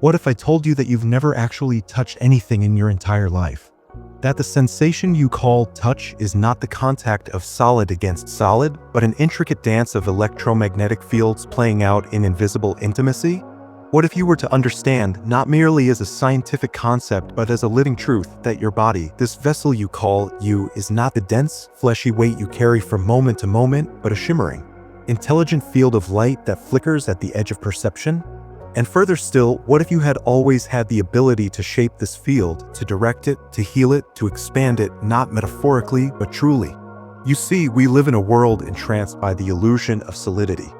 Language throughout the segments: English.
What if I told you that you've never actually touched anything in your entire life? That the sensation you call touch is not the contact of solid against solid, but an intricate dance of electromagnetic fields playing out in invisible intimacy? What if you were to understand, not merely as a scientific concept, but as a living truth, that your body, this vessel you call you, is not the dense, fleshy weight you carry from moment to moment, but a shimmering, intelligent field of light that flickers at the edge of perception? And further still, what if you had always had the ability to shape this field, to direct it, to heal it, to expand it, not metaphorically, but truly? You see, we live in a world entranced by the illusion of solidity.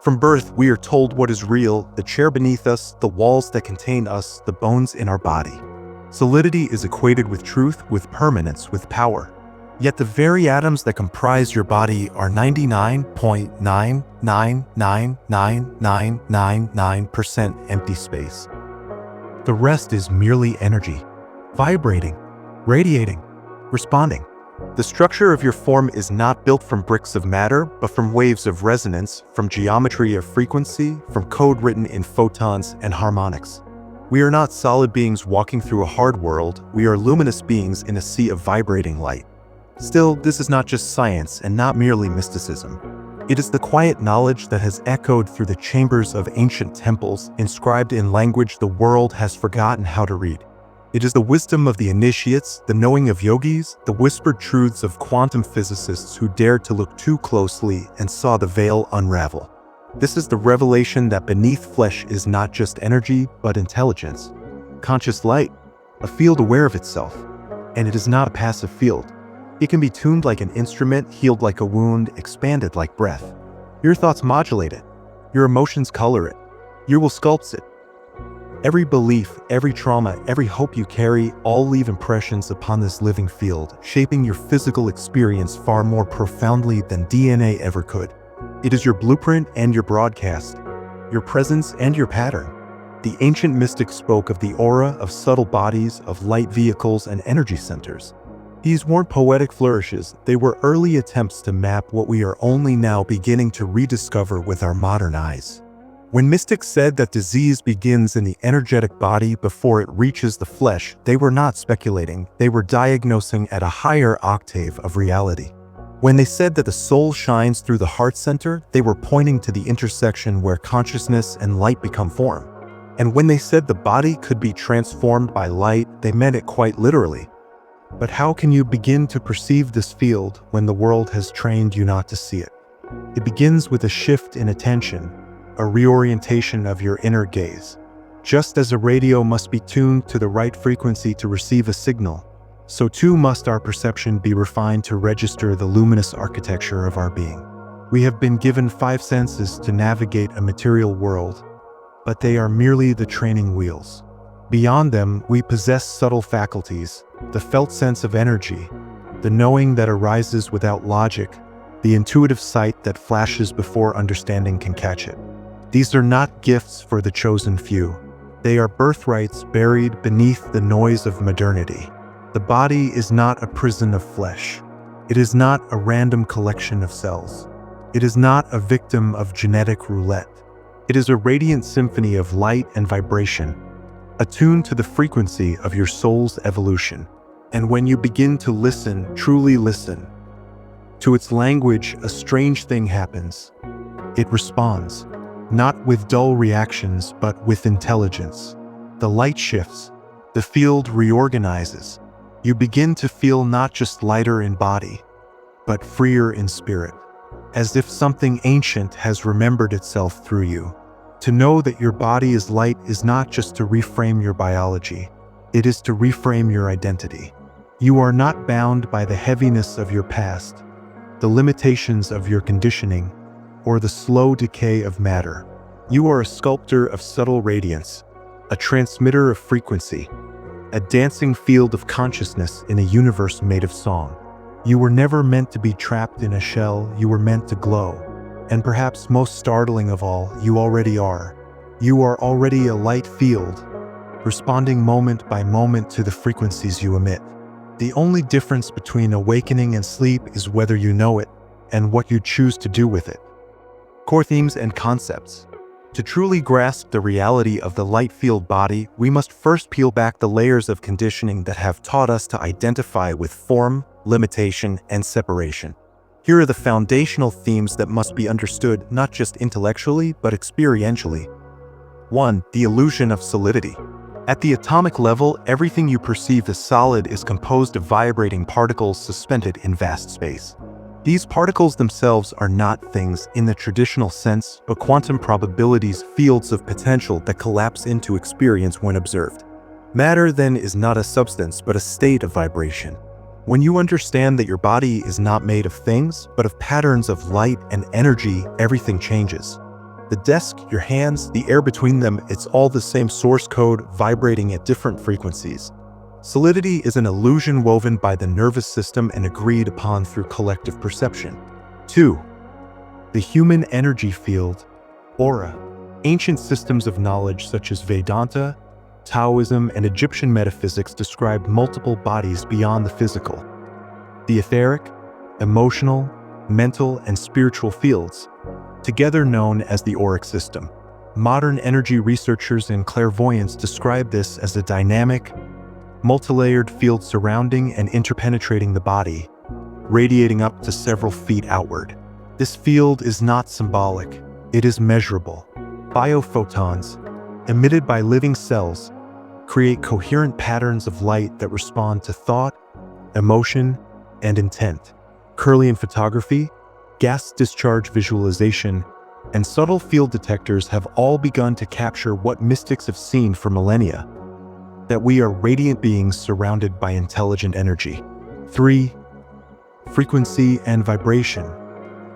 From birth, we are told what is real, the chair beneath us, the walls that contain us, the bones in our body. Solidity is equated with truth, with permanence, with power. Yet the very atoms that comprise your body are 99.9999999% empty space. The rest is merely energy, vibrating, radiating, responding. The structure of your form is not built from bricks of matter, but from waves of resonance, from geometry of frequency, from code written in photons and harmonics. We are not solid beings walking through a hard world, we are luminous beings in a sea of vibrating light. Still, this is not just science and not merely mysticism. It is the quiet knowledge that has echoed through the chambers of ancient temples, inscribed in language the world has forgotten how to read. It is the wisdom of the initiates, the knowing of yogis, the whispered truths of quantum physicists who dared to look too closely and saw the veil unravel. This is the revelation that beneath flesh is not just energy, but intelligence. Conscious light, a field aware of itself. And it is not a passive field. It can be tuned like an instrument, healed like a wound, expanded like breath. Your thoughts modulate it. Your emotions color it. Your will sculpts it. Every belief, every trauma, every hope you carry, all leave impressions upon this living field, shaping your physical experience far more profoundly than DNA ever could. It is your blueprint and your broadcast, your presence and your pattern. The ancient mystics spoke of the aura of subtle bodies, of light vehicles and energy centers. These weren't poetic flourishes, they were early attempts to map what we are only now beginning to rediscover with our modern eyes. When mystics said that disease begins in the energetic body before it reaches the flesh, they were not speculating, they were diagnosing at a higher octave of reality. When they said that the soul shines through the heart center, they were pointing to the intersection where consciousness and light become form. And when they said the body could be transformed by light, they meant it quite literally. But how can you begin to perceive this field when the world has trained you not to see it? It begins with a shift in attention, a reorientation of your inner gaze. Just as a radio must be tuned to the right frequency to receive a signal, so too must our perception be refined to register the luminous architecture of our being. We have been given 5 senses to navigate a material world, but they are merely the training wheels. Beyond them, we possess subtle faculties, the felt sense of energy, the knowing that arises without logic, the intuitive sight that flashes before understanding can catch it. These are not gifts for the chosen few. They are birthrights buried beneath the noise of modernity. The body is not a prison of flesh. It is not a random collection of cells. It is not a victim of genetic roulette. It is a radiant symphony of light and vibration, attuned to the frequency of your soul's evolution. And when you begin to listen, truly listen, to its language, a strange thing happens. It responds, not with dull reactions, but with intelligence. The light shifts, the field reorganizes. You begin to feel not just lighter in body, but freer in spirit, as if something ancient has remembered itself through you. To know that your body is light is not just to reframe your biology, it is to reframe your identity. You are not bound by the heaviness of your past, the limitations of your conditioning, or the slow decay of matter. You are a sculptor of subtle radiance, a transmitter of frequency, a dancing field of consciousness in a universe made of song. You were never meant to be trapped in a shell, you were meant to glow. And perhaps most startling of all, you already are. You are already a light field, responding moment by moment to the frequencies you emit. The only difference between awakening and sleep is whether you know it and what you choose to do with it. Core themes and concepts. To truly grasp the reality of the light-field body, we must first peel back the layers of conditioning that have taught us to identify with form, limitation, and separation. Here are the foundational themes that must be understood not just intellectually, but experientially. 1. The illusion of solidity. At the atomic level, everything you perceive as solid is composed of vibrating particles suspended in vast space. These particles themselves are not things in the traditional sense, but quantum probabilities, fields of potential that collapse into experience when observed. Matter, then, is not a substance, but a state of vibration. When you understand that your body is not made of things, but of patterns of light and energy, everything changes. The desk, your hands, the air between them, it's all the same source code vibrating at different frequencies. Solidity is an illusion woven by the nervous system and agreed upon through collective perception. 2. The human energy field, aura. Ancient systems of knowledge such as Vedanta, Taoism, and Egyptian metaphysics described multiple bodies beyond the physical. The etheric, emotional, mental, and spiritual fields, together known as the auric system. Modern energy researchers and clairvoyants describe this as a dynamic, multilayered field surrounding and interpenetrating the body, radiating up to several feet outward. This field is not symbolic, it is measurable. Biophotons, emitted by living cells, create coherent patterns of light that respond to thought, emotion, and intent. Kirlian photography, gas discharge visualization, and subtle field detectors have all begun to capture what mystics have seen for millennia: that we are radiant beings surrounded by intelligent energy. 3. Frequency and vibration,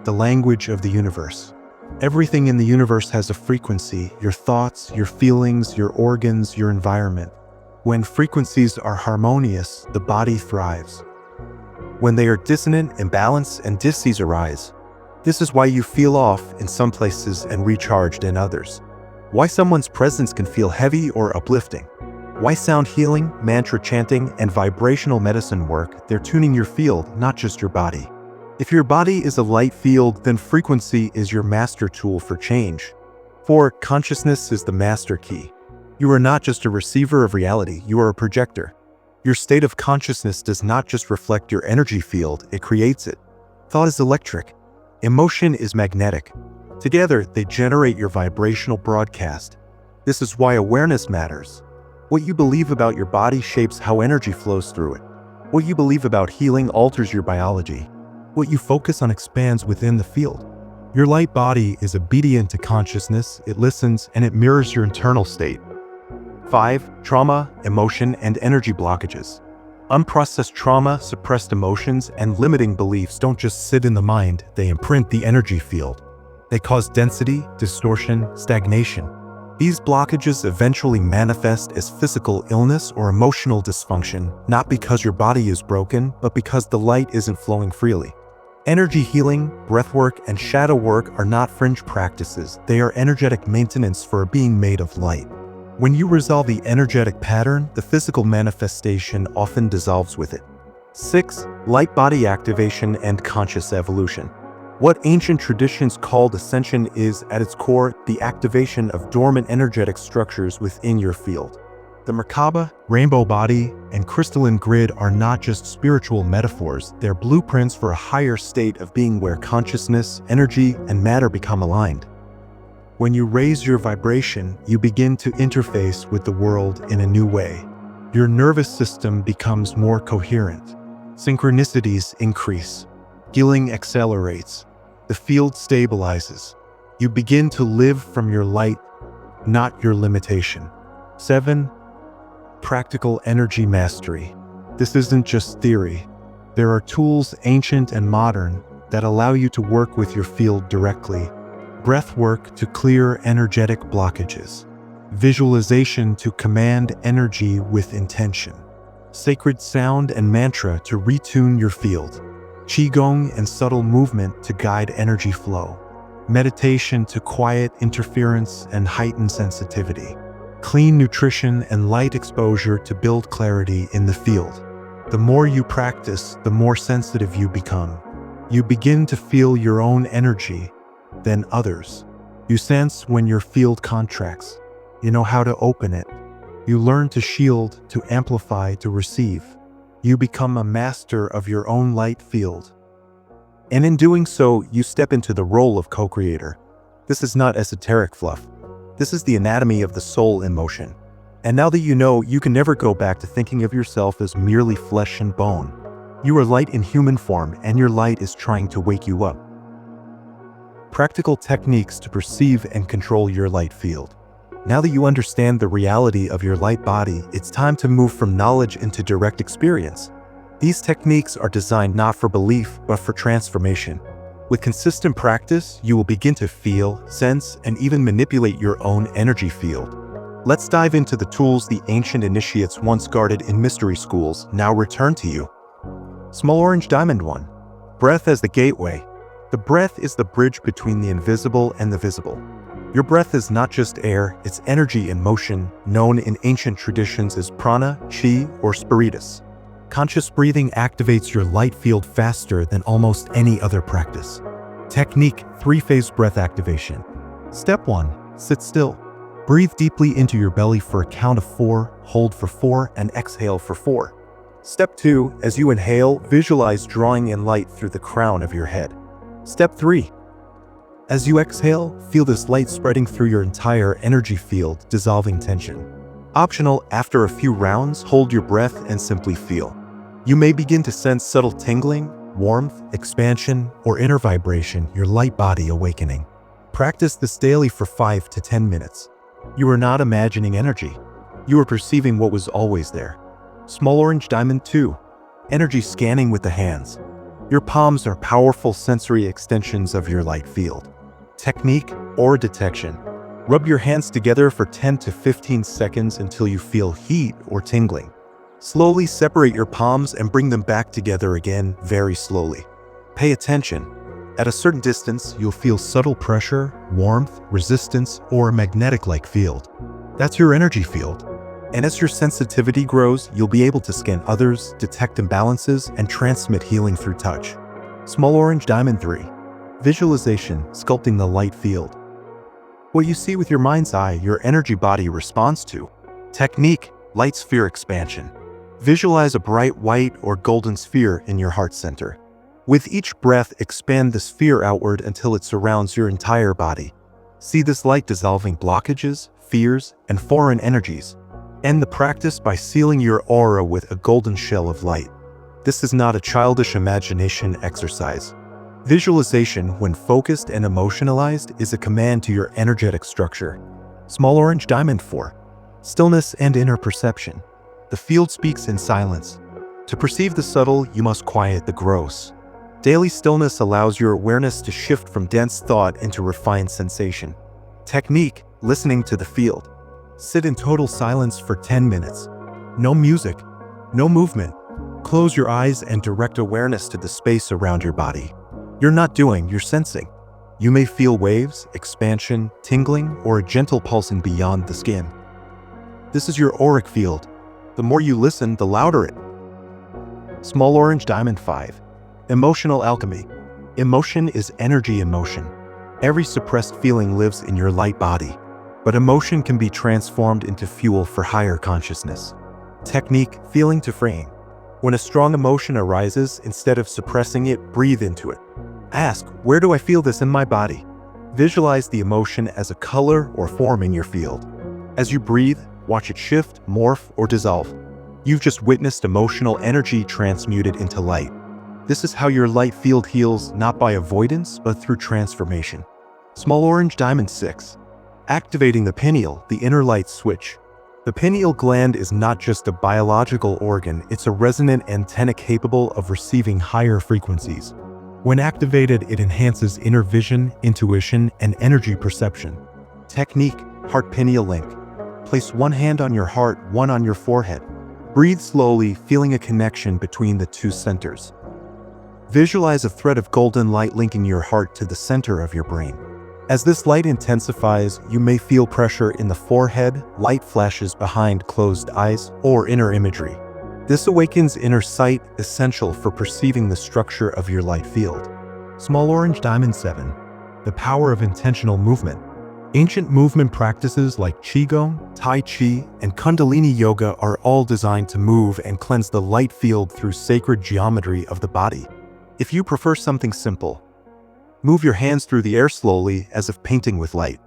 the language of the universe. Everything in the universe has a frequency: your thoughts, your feelings, your organs, your environment. When frequencies are harmonious, the body thrives. When they are dissonant, imbalance, and dis-ease arise. This is why you feel off in some places and recharged in others. Why someone's presence can feel heavy or uplifting. Why sound healing, mantra chanting, and vibrational medicine work. They're tuning your field, not just your body. If your body is a light field, then frequency is your master tool for change. 4. Consciousness is the master key. You are not just a receiver of reality, you are a projector. Your state of consciousness does not just reflect your energy field, it creates it. Thought is electric. Emotion is magnetic. Together, they generate your vibrational broadcast. This is why awareness matters. What you believe about your body shapes how energy flows through it. What you believe about healing alters your biology. What you focus on expands within the field. Your light body is obedient to consciousness, it listens, and it mirrors your internal state. 5. Trauma, emotion, and energy blockages. Unprocessed trauma, suppressed emotions, and limiting beliefs don't just sit in the mind, they imprint the energy field. They cause density, distortion, stagnation. These blockages eventually manifest as physical illness or emotional dysfunction, not because your body is broken, but because the light isn't flowing freely. Energy healing, breathwork, and shadow work are not fringe practices, they are energetic maintenance for a being made of light. When you resolve the energetic pattern, the physical manifestation often dissolves with it. 6. Light body activation and conscious evolution. What ancient traditions called ascension is, at its core, the activation of dormant energetic structures within your field. The Merkaba, rainbow body, and crystalline grid are not just spiritual metaphors, they're blueprints for a higher state of being where consciousness, energy, and matter become aligned. When you raise your vibration, you begin to interface with the world in a new way. Your nervous system becomes more coherent. Synchronicities increase. Healing accelerates. The field stabilizes. You begin to live from your light, not your limitation. 7. Practical energy mastery. This isn't just theory. There are tools, ancient and modern, that allow you to work with your field directly. Breath work to clear energetic blockages. Visualization to command energy with intention. Sacred sound and mantra to retune your field. Qigong and subtle movement to guide energy flow. Meditation to quiet interference and heighten sensitivity. Clean nutrition and light exposure to build clarity in the field. The more you practice, the more sensitive you become. You begin to feel your own energy, then others. You sense when your field contracts. You know how to open it. You learn to shield, to amplify, to receive. You become a master of your own light field. And in doing so, you step into the role of co-creator. This is not esoteric fluff. This is the anatomy of the soul in motion. And now that you know, you can never go back to thinking of yourself as merely flesh and bone. You are light in human form, and your light is trying to wake you up. Practical techniques to perceive and control your light field. Now that you understand the reality of your light body, it's time to move from knowledge into direct experience. These techniques are designed not for belief, but for transformation. With consistent practice, you will begin to feel, sense, and even manipulate your own energy field. Let's dive into the tools the ancient initiates once guarded in mystery schools now return to you. Small orange diamond 1. Breath as the gateway. The breath is the bridge between the invisible and the visible. Your breath is not just air, it's energy in motion, known in ancient traditions as prana, chi, or spiritus. Conscious breathing activates your light field faster than almost any other practice. Technique: 3-phase breath activation. Step 1. Sit still. Breathe deeply into your belly for a count of 4, hold for 4, and exhale for 4. Step 2. As you inhale, visualize drawing in light through the crown of your head. Step 3. As you exhale, feel this light spreading through your entire energy field, dissolving tension. Optional: after a few rounds, hold your breath and simply feel. You may begin to sense subtle tingling, warmth, expansion, or inner vibration, your light body awakening. Practice this daily for 5 to 10 minutes. You are not imagining energy. You are perceiving what was always there. Small orange diamond 2. Energy scanning with the hands. Your palms are powerful sensory extensions of your light field. Technique: aura detection. Rub your hands together for 10 to 15 seconds until you feel heat or tingling. Slowly separate your palms and bring them back together again, very slowly. Pay attention. At a certain distance, you'll feel subtle pressure, warmth, resistance, or a magnetic-like field. That's your energy field. And as your sensitivity grows, you'll be able to scan others, detect imbalances, and transmit healing through touch. Small orange diamond 3. Visualization: sculpting the light field. What you see with your mind's eye, your energy body responds to. Technique: light sphere expansion. Visualize a bright white or golden sphere in your heart center. With each breath, expand the sphere outward until it surrounds your entire body. See this light dissolving blockages, fears, and foreign energies. End the practice by sealing your aura with a golden shell of light. This is not a childish imagination exercise. Visualization, when focused and emotionalized, is a command to your energetic structure. Small orange diamond 4. Stillness and inner perception. The field speaks in silence. To perceive the subtle, you must quiet the gross. Daily stillness allows your awareness to shift from dense thought into refined sensation. Technique: listening to the field. Sit in total silence for 10 minutes. No music, no movement. Close your eyes and direct awareness to the space around your body. You're not doing, you're sensing. You may feel waves, expansion, tingling, or a gentle pulsing beyond the skin. This is your auric field. The more you listen, the louder it. Small orange diamond 5. Emotional alchemy. Emotion is energy in motion. Every suppressed feeling lives in your light body, but emotion can be transformed into fuel for higher consciousness. Technique: feeling to freeing. When a strong emotion arises, instead of suppressing it, breathe into it. Ask, where do I feel this in my body? Visualize the emotion as a color or form in your field. As you breathe, watch it shift, morph, or dissolve. You've just witnessed emotional energy transmuted into light. This is how your light field heals, not by avoidance, but through transformation. Small orange diamond 6. Activating the pineal, the inner light switch. The pineal gland is not just a biological organ, it's a resonant antenna capable of receiving higher frequencies. When activated, it enhances inner vision, intuition, and energy perception. Technique: heart pineal link. Place one hand on your heart, one on your forehead. Breathe slowly, feeling a connection between the two centers. Visualize a thread of golden light linking your heart to the center of your brain. As this light intensifies, you may feel pressure in the forehead, light flashes behind closed eyes, or inner imagery. This awakens inner sight, essential for perceiving the structure of your light field. Small orange diamond 7. The power of intentional movement. Ancient movement practices like Qigong, Tai Chi, and Kundalini Yoga are all designed to move and cleanse the light field through sacred geometry of the body. If you prefer something simple, move your hands through the air slowly as if painting with light.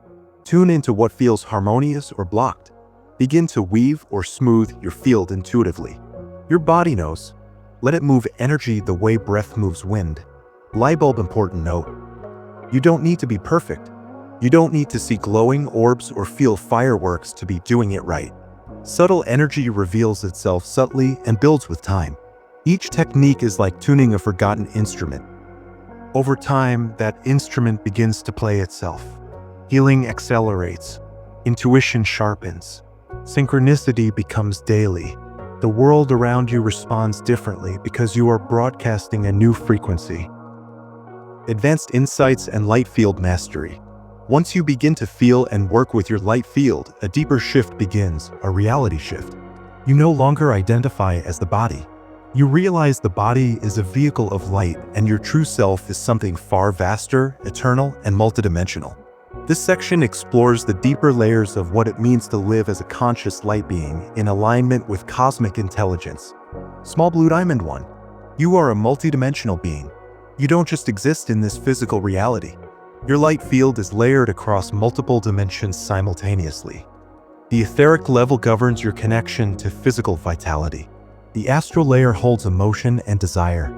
Tune into what feels harmonious or blocked. Begin to weave or smooth your field intuitively. Your body knows. Let it move energy the way breath moves wind. Lightbulb important note. You don't need to be perfect. You don't need to see glowing orbs or feel fireworks to be doing it right. Subtle energy reveals itself subtly and builds with time. Each technique is like tuning a forgotten instrument. Over time, that instrument begins to play itself. Healing accelerates. Intuition sharpens. Synchronicity becomes daily. The world around you responds differently because you are broadcasting a new frequency. Advanced insights and light field mastery. Once you begin to feel and work with your light field, a deeper shift begins, a reality shift. You no longer identify as the body. You realize the body is a vehicle of light and your true self is something far vaster, eternal, and multidimensional. This section explores the deeper layers of what it means to live as a conscious light being in alignment with cosmic intelligence. Small Blue Diamond 1. You are a multidimensional being. You don't just exist in this physical reality. Your light field is layered across multiple dimensions simultaneously. The etheric level governs your connection to physical vitality. The astral layer holds emotion and desire.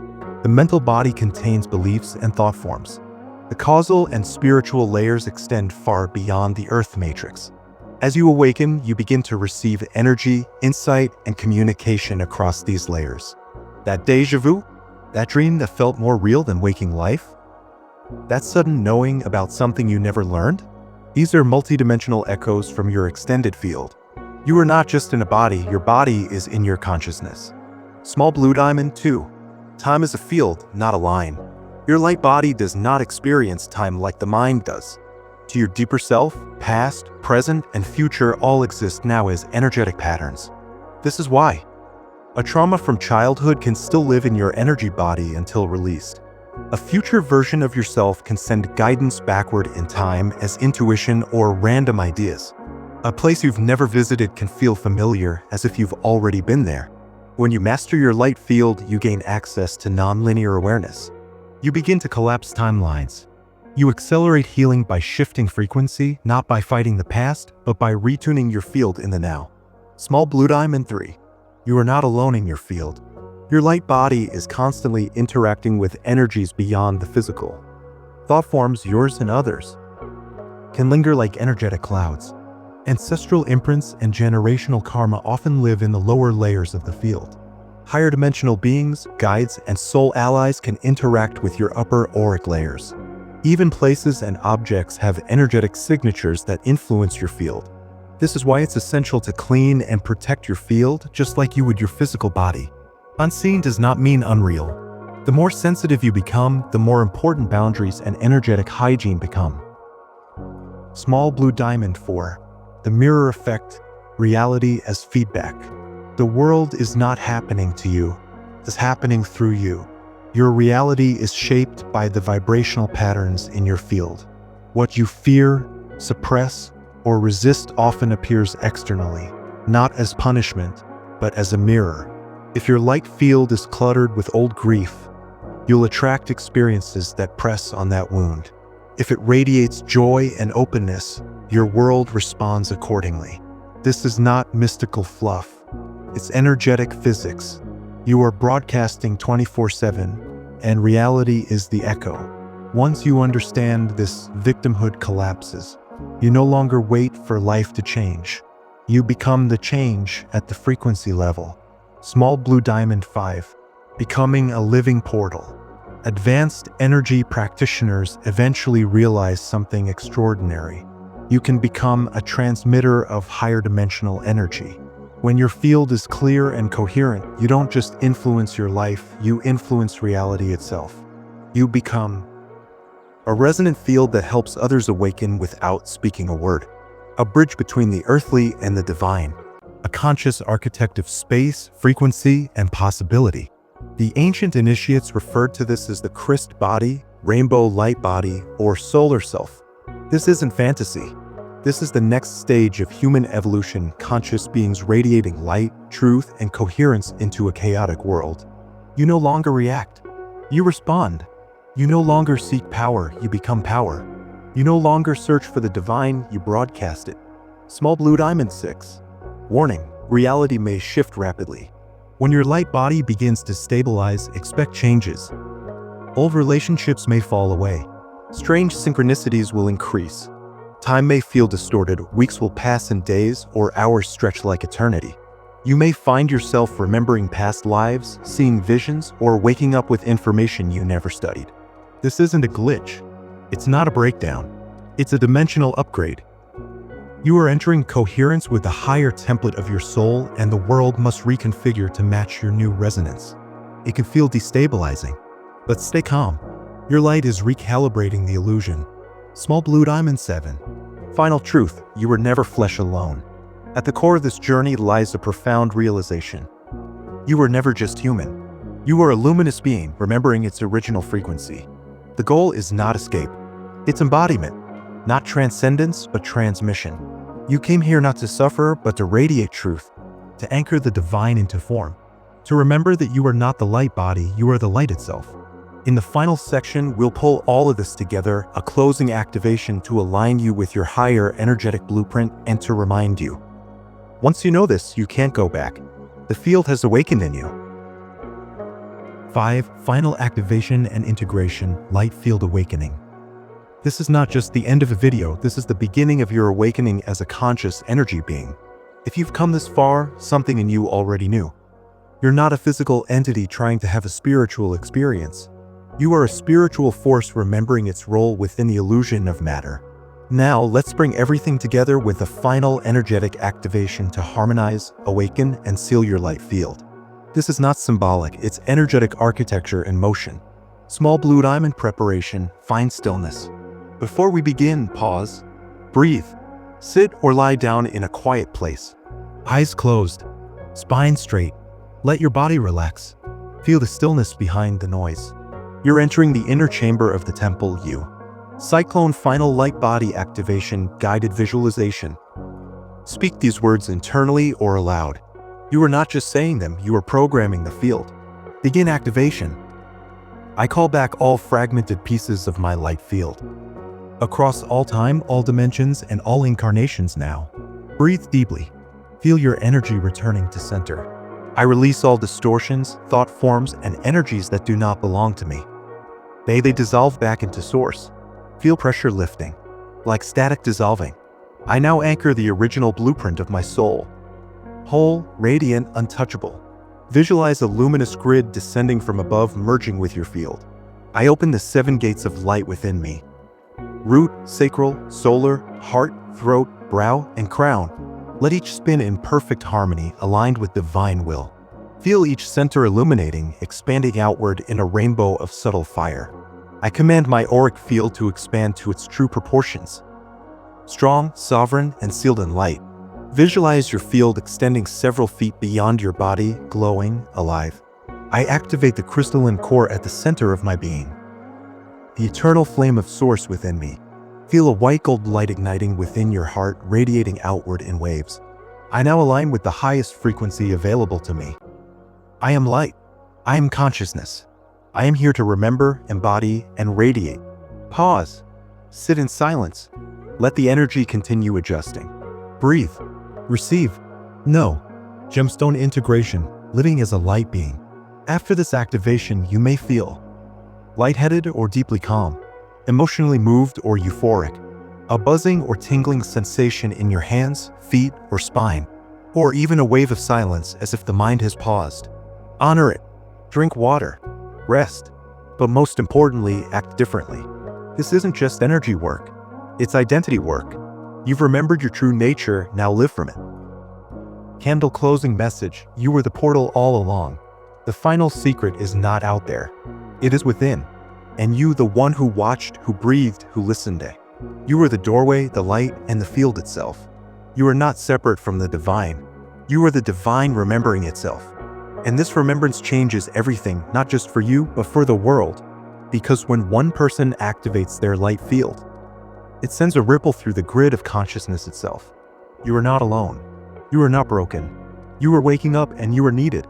The mental body contains beliefs and thought forms. The causal and spiritual layers extend far beyond the earth matrix. As you awaken, you begin to receive energy, insight, and communication across these layers. That déjà vu? That dream that felt more real than waking life? That sudden knowing about something you never learned? These are multidimensional echoes from your extended field. You are not just in a body, your body is in your consciousness. Small Blue Diamond 2. Time is a field, not a line. Your light body does not experience time like the mind does. To your deeper self, past, present, and future all exist now as energetic patterns. This is why. A trauma from childhood can still live in your energy body until released. A future version of yourself can send guidance backward in time as intuition or random ideas. A place you've never visited can feel familiar, as if you've already been there. When you master your light field, you gain access to nonlinear awareness. You begin to collapse timelines. You accelerate healing by shifting frequency, not by fighting the past, but by retuning your field in the now. Small Blue Diamond 3. You are not alone in your field. Your light body is constantly interacting with energies beyond the physical. Thought forms, yours and others, can linger like energetic clouds. Ancestral imprints and generational karma often live in the lower layers of the field. Higher dimensional beings, guides, and soul allies can interact with your upper auric layers. Even places and objects have energetic signatures that influence your field. This is why it's essential to clean and protect your field, just like you would your physical body. Unseen does not mean unreal. The more sensitive you become, the more important boundaries and energetic hygiene become. Small Blue Diamond 4. The mirror effect, reality as feedback. The world is not happening to you, it's happening through you. Your reality is shaped by the vibrational patterns in your field. What you fear, suppress, or resist often appears externally, not as punishment, but as a mirror. If your light field is cluttered with old grief, you'll attract experiences that press on that wound. If it radiates joy and openness, your world responds accordingly. This is not mystical fluff. It's energetic physics. You are broadcasting 24/7, and reality is the echo. Once you understand this, victimhood collapses. You no longer wait for life to change. You become the change at the frequency level. Small Blue Diamond 5. Becoming a living portal. Advanced energy practitioners eventually realize something extraordinary. You can become a transmitter of higher dimensional energy. When your field is clear and coherent, you don't just influence your life, you influence reality itself. You become a resonant field that helps others awaken without speaking a word. A bridge between the earthly and the divine. A conscious architect of space, frequency, and possibility. The ancient initiates referred to this as the Christ body, rainbow light body, or solar self. This isn't fantasy. This is the next stage of human evolution, conscious beings radiating light, truth, and coherence into a chaotic world. You no longer react. You respond. You no longer seek power, you become power. You no longer search for the divine, you broadcast it. Small blue diamond 6. Warning, reality may shift rapidly. When your light body begins to stabilize, expect changes. Old relationships may fall away. Strange synchronicities will increase. Time may feel distorted, weeks will pass in days, or hours stretch like eternity. You may find yourself remembering past lives, seeing visions, or waking up with information you never studied. This isn't a glitch. It's not a breakdown. It's a dimensional upgrade. You are entering coherence with the higher template of your soul, and the world must reconfigure to match your new resonance. It can feel destabilizing, but stay calm. Your light is recalibrating the illusion. Small blue diamond 7. Final truth, you were never flesh alone. At the core of this journey lies a profound realization. You were never just human. You are a luminous being, remembering its original frequency. The goal is not escape. It's embodiment. Not transcendence, but transmission. You came here not to suffer, but to radiate truth, to anchor the divine into form, to remember that you are not the light body, you are the light itself. In the final section, we'll pull all of this together, a closing activation to align you with your higher energetic blueprint and to remind you. Once you know this, you can't go back. The field has awakened in you. 5. Final activation and integration, light field awakening. This is not just the end of a video, this is the beginning of your awakening as a conscious energy being. If you've come this far, something in you already knew. You're not a physical entity trying to have a spiritual experience. You are a spiritual force remembering its role within the illusion of matter. Now, let's bring everything together with a final energetic activation to harmonize, awaken, and seal your light field. This is not symbolic, it's energetic architecture in motion. Small blue diamond preparation, find stillness. Before we begin, pause, breathe, sit or lie down in a quiet place. Eyes closed, spine straight. Let your body relax. Feel the stillness behind the noise. You're entering the inner chamber of the temple, you. Cyclone final light body activation, guided visualization. Speak these words internally or aloud. You are not just saying them, you are programming the field. Begin activation. I call back all fragmented pieces of my light field. Across all time, all dimensions, and all incarnations now. Breathe deeply. Feel your energy returning to center. I release all distortions, thought forms, and energies that do not belong to me. They dissolve back into source. Feel pressure lifting, like static dissolving. I now anchor the original blueprint of my soul. Whole, radiant, untouchable. Visualize a luminous grid descending from above, merging with your field. I open the 7 gates of light within me. Root, sacral, solar, heart, throat, brow, and crown. Let each spin in perfect harmony, aligned with divine will. Feel each center illuminating, expanding outward in a rainbow of subtle fire. I command my auric field to expand to its true proportions. Strong, sovereign, and sealed in light. Visualize your field extending several feet beyond your body, glowing, alive. I activate the crystalline core at the center of my being. The eternal flame of source within me. Feel a white gold light igniting within your heart, radiating outward in waves. I now align with the highest frequency available to me. I am light. I am consciousness. I am here to remember, embody, and radiate. Pause. Sit in silence. Let the energy continue adjusting. Breathe. Receive. Know. Gemstone integration, living as a light being. After this activation, you may feel lightheaded or deeply calm, emotionally moved or euphoric, a buzzing or tingling sensation in your hands, feet, or spine, or even a wave of silence as if the mind has paused. Honor it. Drink water. Rest. But most importantly, act differently. This isn't just energy work. It's identity work. You've remembered your true nature, now live from it. Candle closing message, you were the portal all along. The final secret is not out there. It is within. And you, the one who watched, who breathed, who listened. You are the doorway, the light, and the field itself. You are not separate from the divine. You are the divine remembering itself. And this remembrance changes everything, not just for you, but for the world. Because when one person activates their light field, It sends a ripple through the grid of consciousness itself. You are not alone. You are not broken. You are waking up and you are needed.